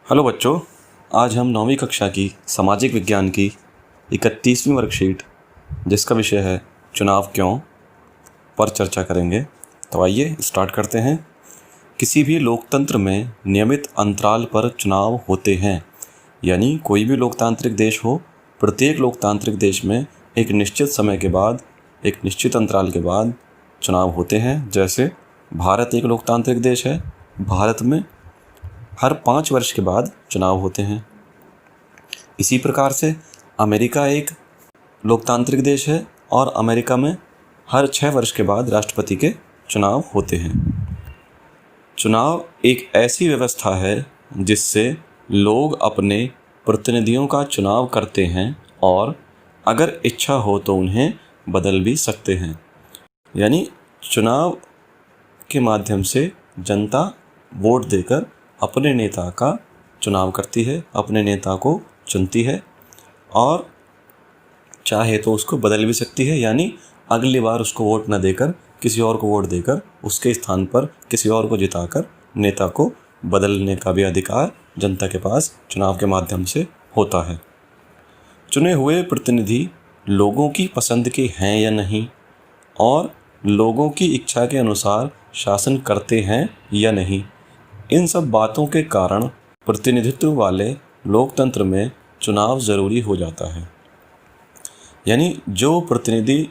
Hello बच्चों, आज हम 9वीं कक्षा की सामाजिक विज्ञान की 31वीं वर्कशीट जिसका विषय है चुनाव क्यों पर चर्चा करेंगे। तो आइए स्टार्ट करते हैं। किसी भी लोकतंत्र में नियमित अंतराल पर चुनाव होते हैं, यानी कोई भी लोकतांत्रिक देश हो, प्रत्येक लोकतांत्रिक देश में एक निश्चित समय के बाद, एक निश्चित अंतराल के बाद चुनाव होते हैं। जैसे भारत एक लोकतांत्रिक देश है, भारत में हर 5 वर्ष के बाद चुनाव होते हैं। इसी प्रकार से अमेरिका एक लोकतांत्रिक देश है और अमेरिका में हर 6 वर्ष के बाद राष्ट्रपति के चुनाव होते हैं। चुनाव एक ऐसी व्यवस्था है जिससे लोग अपने प्रतिनिधियों का चुनाव करते हैं और अगर इच्छा हो तो उन्हें बदल भी सकते हैं। यानी चुनाव के माध्यम से जनता वोट देकर अपने नेता का चुनाव करती है, अपने नेता को चुनती है और चाहे तो उसको बदल भी सकती है। यानी अगली बार उसको वोट न देकर किसी और को वोट देकर उसके स्थान पर किसी और को जिताकर नेता को बदलने का भी अधिकार जनता के पास चुनाव के माध्यम से होता है। चुने हुए प्रतिनिधि लोगों की पसंद के हैं या नहीं और लोगों की इच्छा के अनुसार शासन करते हैं या नहीं, इन सब बातों के कारण प्रतिनिधित्व वाले लोकतंत्र में चुनाव ज़रूरी हो जाता है। यानी जो प्रतिनिधि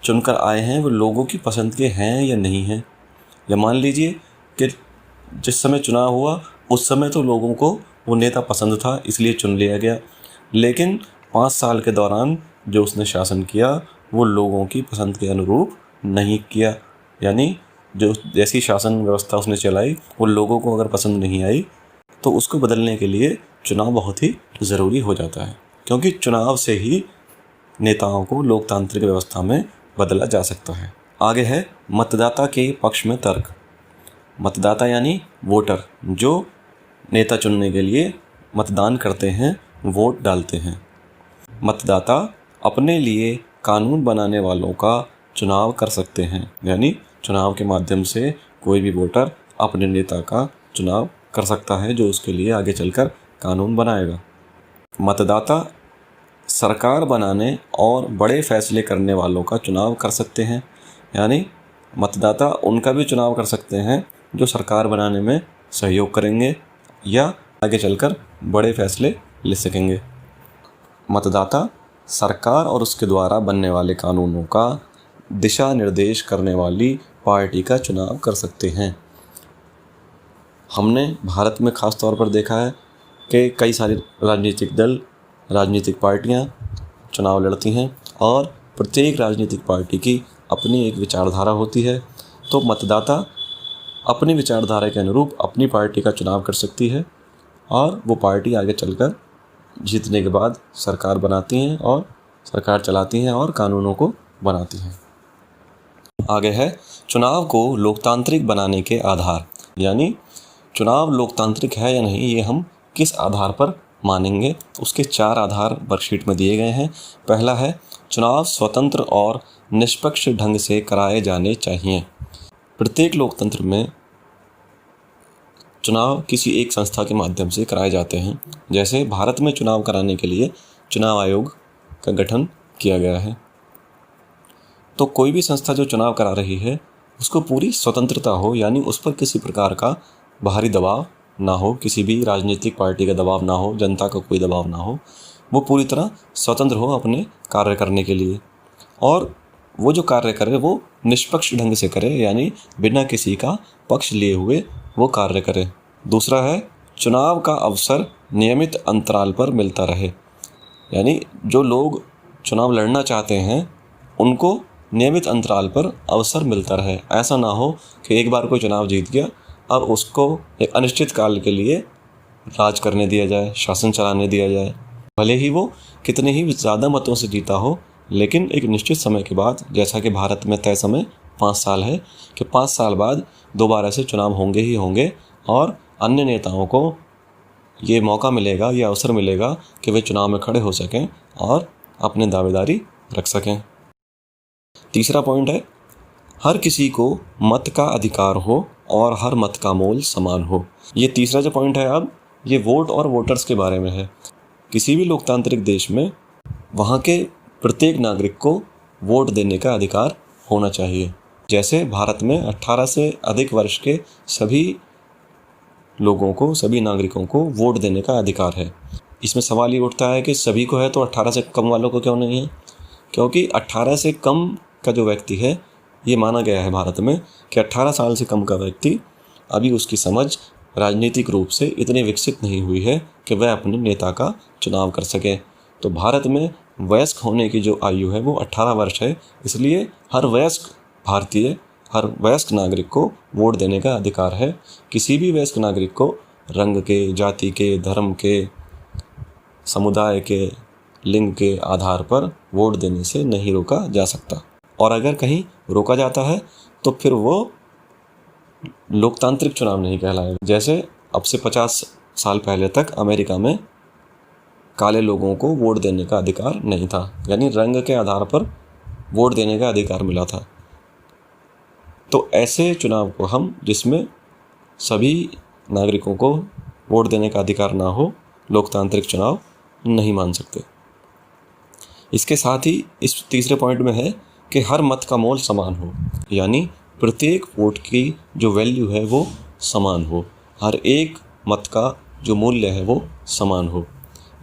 चुनकर आए हैं वो लोगों की पसंद के हैं या नहीं हैं। या मान लीजिए कि जिस समय चुनाव हुआ उस समय तो लोगों को वो नेता पसंद था इसलिए चुन लिया गया, लेकिन 5 साल के दौरान जो उसने शासन किया वो लोगों की पसंद के अनुरूप नहीं किया। यानी जो जैसी शासन व्यवस्था उसने चलाई वो लोगों को अगर पसंद नहीं आई तो उसको बदलने के लिए चुनाव बहुत ही ज़रूरी हो जाता है, क्योंकि चुनाव से ही नेताओं को लोकतांत्रिक व्यवस्था में बदला जा सकता है। आगे है मतदाता के पक्ष में तर्क। मतदाता यानी वोटर, जो नेता चुनने के लिए मतदान करते हैं, वोट डालते हैं। मतदाता अपने लिए कानून बनाने वालों का चुनाव कर सकते हैं। यानी चुनाव के माध्यम से कोई भी वोटर अपने नेता का चुनाव कर सकता है जो उसके लिए आगे चलकर कानून बनाएगा। मतदाता सरकार बनाने और बड़े फैसले करने वालों का चुनाव कर सकते हैं। यानी मतदाता उनका भी चुनाव कर सकते हैं जो सरकार बनाने में सहयोग करेंगे या आगे चलकर बड़े फैसले ले सकेंगे। मतदाता सरकार और उसके द्वारा बनने वाले कानूनों का दिशा निर्देश करने वाली पार्टी का चुनाव कर सकते हैं। हमने भारत में ख़ास तौर पर देखा है कि कई सारे राजनीतिक दल, राजनीतिक पार्टियां चुनाव लड़ती हैं और प्रत्येक राजनीतिक पार्टी की अपनी एक विचारधारा होती है। तो मतदाता अपनी विचारधारा के अनुरूप अपनी पार्टी का चुनाव कर सकती है और वो पार्टी आगे चलकर जीतने के बाद सरकार बनाती हैं और सरकार चलाती हैं और कानूनों को बनाती हैं। आगे है चुनाव को लोकतांत्रिक बनाने के आधार। यानी चुनाव लोकतांत्रिक है या नहीं ये हम किस आधार पर मानेंगे, उसके 4 आधार वर्कशीट में दिए गए हैं। पहला है चुनाव स्वतंत्र और निष्पक्ष ढंग से कराए जाने चाहिए। प्रत्येक लोकतंत्र में चुनाव किसी एक संस्था के माध्यम से कराए जाते हैं। जैसे भारत में चुनाव कराने के लिए चुनाव आयोग का गठन किया गया है। तो कोई भी संस्था जो चुनाव करा रही है उसको पूरी स्वतंत्रता हो, यानी उस पर किसी प्रकार का बाहरी दबाव ना हो, किसी भी राजनीतिक पार्टी का दबाव ना हो, जनता का कोई दबाव ना हो। वो पूरी तरह स्वतंत्र हो अपने कार्य करने के लिए और वो जो कार्य करे वो निष्पक्ष ढंग से करे, यानी बिना किसी का पक्ष लिए हुए वो कार्य करे। दूसरा है चुनाव का अवसर नियमित अंतराल पर मिलता रहे। यानी जो लोग चुनाव लड़ना चाहते हैं उनको नियमित अंतराल पर अवसर मिलता रहे। ऐसा ना हो कि एक बार कोई चुनाव जीत गया अब उसको एक अनिश्चित काल के लिए राज करने दिया जाए, शासन चलाने दिया जाए। भले ही वो कितने ही ज़्यादा मतों से जीता हो, लेकिन एक निश्चित समय के बाद, जैसा कि भारत में तय समय 5 साल है कि 5 साल बाद दोबारा से चुनाव होंगे ही होंगे और अन्य नेताओं को ये मौका मिलेगा, ये अवसर मिलेगा कि वे चुनाव में खड़े हो सकें और अपने दावेदारी रख सकें। तीसरा पॉइंट है हर किसी को मत का अधिकार हो और हर मत का मोल समान हो। ये तीसरा जो पॉइंट है अब ये वोट और वोटर्स के बारे में है। किसी भी लोकतांत्रिक देश में वहाँ के प्रत्येक नागरिक को वोट देने का अधिकार होना चाहिए। जैसे भारत में 18 से अधिक वर्ष के सभी लोगों को, सभी नागरिकों को वोट देने का अधिकार है। इसमें सवाल ये उठता है कि सभी को है तो 18 से कम वालों को क्यों नहीं है? क्योंकि 18 से कम का जो व्यक्ति है, ये माना गया है भारत में कि 18 साल से कम का व्यक्ति अभी उसकी समझ राजनीतिक रूप से इतनी विकसित नहीं हुई है कि वह अपने नेता का चुनाव कर सके। तो भारत में वयस्क होने की जो आयु है वो 18 वर्ष है। इसलिए हर वयस्क भारतीय, हर वयस्क नागरिक को वोट देने का अधिकार है। किसी भी वयस्क नागरिक को रंग के, जाति के, धर्म के, समुदाय के, लिंग के आधार पर वोट देने से नहीं रोका जा सकता। और अगर कहीं रोका जाता है तो फिर वो लोकतांत्रिक चुनाव नहीं कहलाएगा। जैसे अब से 50 साल पहले तक अमेरिका में काले लोगों को वोट देने का अधिकार नहीं था, यानी रंग के आधार पर वोट देने का अधिकार मिला था। तो ऐसे चुनाव को हम, जिसमें सभी नागरिकों को वोट देने का अधिकार ना हो, लोकतांत्रिक चुनाव नहीं मान सकते। इसके साथ ही इस तीसरे पॉइंट में है कि हर मत का मोल समान हो, यानी प्रत्येक वोट की जो वैल्यू है वो समान हो, हर एक मत का जो मूल्य है वो समान हो।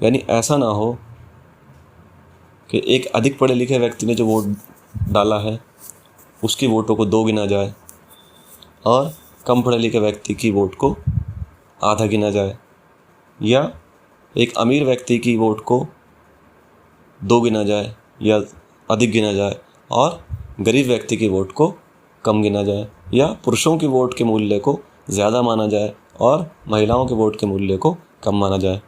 यानी ऐसा ना हो कि एक अधिक पढ़े लिखे व्यक्ति ने जो वोट डाला है उसकी वोटों को 2 गिना जाए और कम पढ़े लिखे व्यक्ति की वोट को आधा गिना जाए, या एक अमीर व्यक्ति की वोट को 2 गिना जाए या अधिक गिना जाए और गरीब व्यक्ति की वोट को कम गिना जाए, या पुरुषों की वोट के मूल्य को ज़्यादा माना जाए और महिलाओं के वोट के मूल्य को कम माना जाए।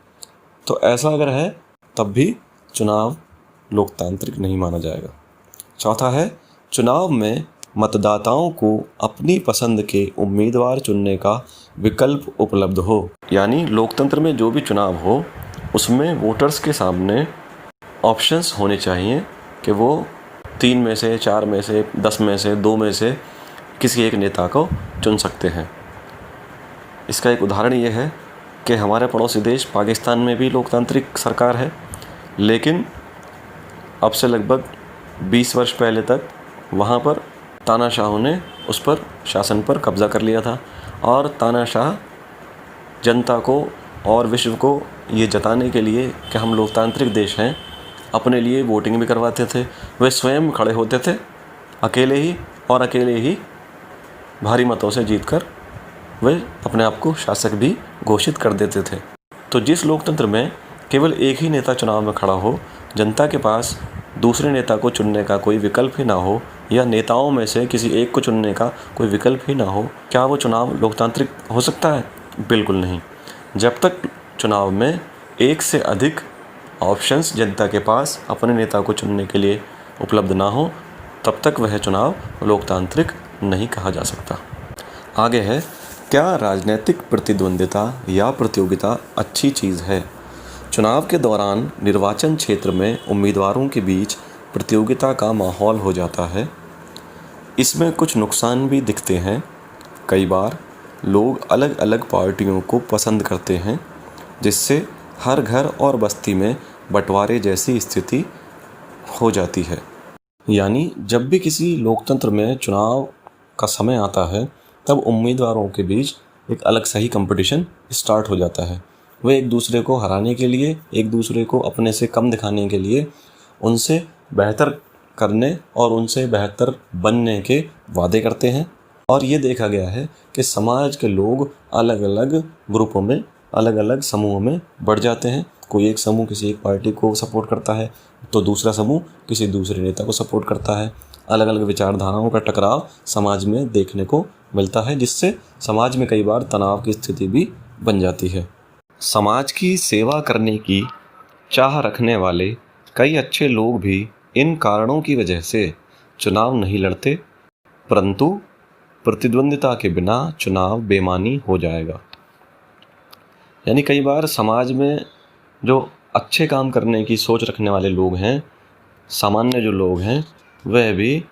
तो ऐसा अगर है तब भी चुनाव लोकतांत्रिक नहीं माना जाएगा। चौथा है, चुनाव में मतदाताओं को अपनी पसंद के उम्मीदवार चुनने का विकल्प उपलब्ध हो। यानी लोकतंत्र में जो भी चुनाव हो उसमें वोटर्स के सामने ऑप्शंस होने चाहिए कि वो 3 में से, 4 में से, 10 में से, 2 में से किसी एक नेता को चुन सकते हैं। इसका एक उदाहरण ये है कि हमारे पड़ोसी देश पाकिस्तान में भी लोकतांत्रिक सरकार है, लेकिन अब से लगभग 20 वर्ष पहले तक वहाँ पर तानाशाहों ने उस पर शासन पर कब्ज़ा कर लिया था और तानाशाह जनता को और विश्व को ये जताने के लिए कि हम लोकतांत्रिक देश हैं, अपने लिए वोटिंग भी करवाते थे। वे स्वयं खड़े होते थे अकेले ही भारी मतों से जीतकर वे अपने आप को शासक भी घोषित कर देते थे। तो जिस लोकतंत्र में केवल एक ही नेता चुनाव में खड़ा हो, जनता के पास दूसरे नेता को चुनने का कोई विकल्प ही ना हो, या नेताओं में से किसी एक को चुनने का कोई विकल्प ही ना हो, क्या वो चुनाव लोकतांत्रिक हो सकता है? बिल्कुल नहीं। जब तक चुनाव में एक से अधिक ऑप्शंस जनता के पास अपने नेता को चुनने के लिए उपलब्ध ना हो, तब तक वह चुनाव लोकतांत्रिक नहीं कहा जा सकता। आगे है, क्या राजनीतिक प्रतिद्वंद्विता या प्रतियोगिता अच्छी चीज़ है? चुनाव के दौरान निर्वाचन क्षेत्र में उम्मीदवारों के बीच प्रतियोगिता का माहौल हो जाता है। इसमें कुछ नुकसान भी दिखते हैं। कई बार लोग अलग अलग पार्टियों को पसंद करते हैं, जिससे हर घर और बस्ती में बंटवारे जैसी स्थिति हो जाती है। यानी जब भी किसी लोकतंत्र में चुनाव का समय आता है, तब उम्मीदवारों के बीच एक अलग सही कंपटीशन स्टार्ट हो जाता है। वे एक दूसरे को हराने के लिए, एक दूसरे को अपने से कम दिखाने के लिए उनसे बेहतर करने और उनसे बेहतर बनने के वादे करते हैं। और ये देखा गया है कि समाज के लोग अलग अलग ग्रुपों में, अलग अलग समूहों में बढ़ जाते हैं। कोई एक समूह किसी एक पार्टी को सपोर्ट करता है तो दूसरा समूह किसी दूसरे नेता को सपोर्ट करता है। अलग अलग विचारधाराओं का टकराव समाज में देखने को मिलता है, जिससे समाज में कई बार तनाव की स्थिति भी बन जाती है। समाज की सेवा करने की चाह रखने वाले कई अच्छे लोग भी इन कारणों की वजह से चुनाव नहीं लड़ते, परंतु प्रतिद्वंदिता के बिना चुनाव बेमानी हो जाएगा। यानी कई बार समाज में जो अच्छे काम करने की सोच रखने वाले लोग हैं, सामान्य जो लोग हैं, वह भी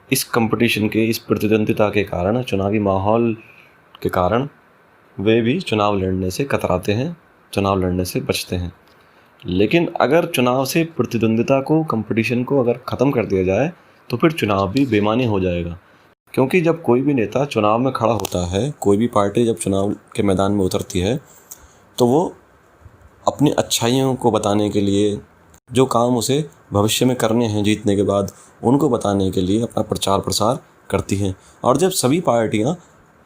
इस कंपटीशन के, इस प्रतिद्वंदिता के कारण, चुनावी माहौल के कारण वे भी चुनाव लड़ने से कतराते हैं, चुनाव लड़ने से बचते हैं। लेकिन अगर चुनाव से प्रतिद्वंदिता को, कंपटीशन को अगर ख़त्म कर दिया जाए तो फिर चुनाव भी बेमानी हो जाएगा। क्योंकि जब कोई भी नेता चुनाव में खड़ा होता है, कोई भी पार्टी जब चुनाव के मैदान में उतरती है, तो वो अपनी अच्छाइयों को बताने के लिए, जो काम उसे भविष्य में करने हैं जीतने के बाद, उनको बताने के लिए अपना प्रचार प्रसार करती हैं। और जब सभी पार्टियां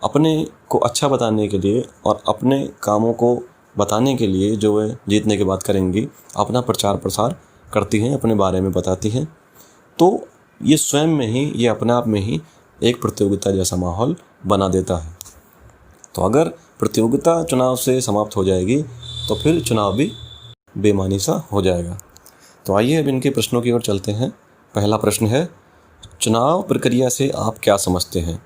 अपने को अच्छा बताने के लिए और अपने कामों को बताने के लिए जो वे जीतने के बाद करेंगी, अपना प्रचार प्रसार करती हैं, अपने बारे में बताती हैं, तो ये स्वयं में ही, ये अपने आप में ही एक प्रतियोगिता जैसा माहौल बना देता है। तो अगर प्रतियोगिता चुनाव से समाप्त हो जाएगी तो फिर चुनाव भी बेमानी सा हो जाएगा। तो आइए अब इनके प्रश्नों की ओर चलते हैं। पहला प्रश्न है, चुनाव प्रक्रिया से आप क्या समझते हैं?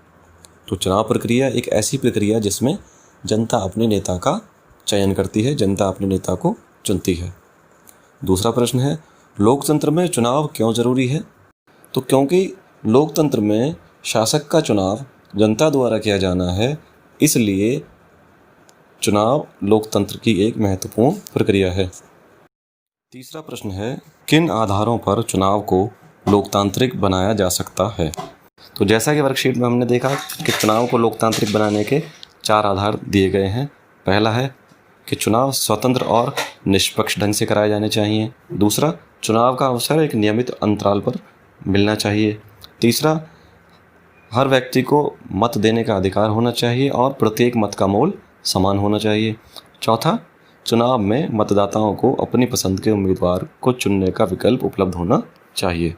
तो चुनाव प्रक्रिया एक ऐसी प्रक्रिया जिसमें जनता अपने नेता का चयन करती है, जनता अपने नेता को चुनती है। दूसरा प्रश्न है, लोकतंत्र में चुनाव क्यों ज़रूरी है? तो क्योंकि लोकतंत्र में शासक का चुनाव जनता द्वारा किया जाना है, इसलिए चुनाव लोकतंत्र की एक महत्वपूर्ण प्रक्रिया है। तीसरा प्रश्न है, किन आधारों पर चुनाव को लोकतांत्रिक बनाया जा सकता है? तो जैसा कि वर्कशीट में हमने देखा कि चुनाव को लोकतांत्रिक बनाने के 4 आधार दिए गए हैं। पहला है कि चुनाव स्वतंत्र और निष्पक्ष ढंग से कराए जाने चाहिए। दूसरा, चुनाव का अवसर एक नियमित अंतराल पर मिलना चाहिए। तीसरा, हर व्यक्ति को मत देने का अधिकार होना चाहिए और प्रत्येक मत का मोल समान होना चाहिए। चौथा, चुनाव में मतदाताओं को अपनी पसंद के उम्मीदवार को चुनने का विकल्प उपलब्ध होना चाहिए।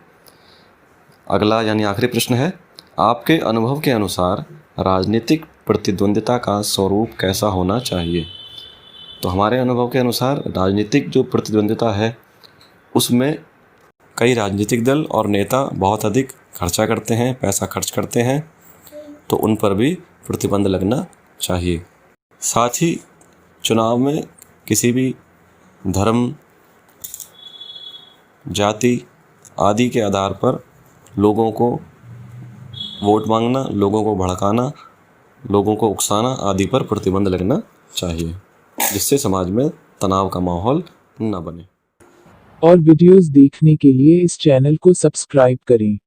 अगला यानी आखिरी प्रश्न है, आपके अनुभव के अनुसार राजनीतिक प्रतिद्वंदिता का स्वरूप कैसा होना चाहिए? तो हमारे अनुभव के अनुसार राजनीतिक जो प्रतिद्वंदिता है उसमें कई राजनीतिक दल और नेता बहुत अधिक खर्चा करते हैं, पैसा खर्च करते हैं, तो उन पर भी प्रतिबंध लगना चाहिए। साथ ही चुनाव में किसी भी धर्म, जाति आदि के आधार पर लोगों को वोट मांगना, लोगों को भड़काना, लोगों को उकसाना आदि पर प्रतिबंध लगना चाहिए, जिससे समाज में तनाव का माहौल न बने। और वीडियोस देखने के लिए इस चैनल को सब्सक्राइब करें।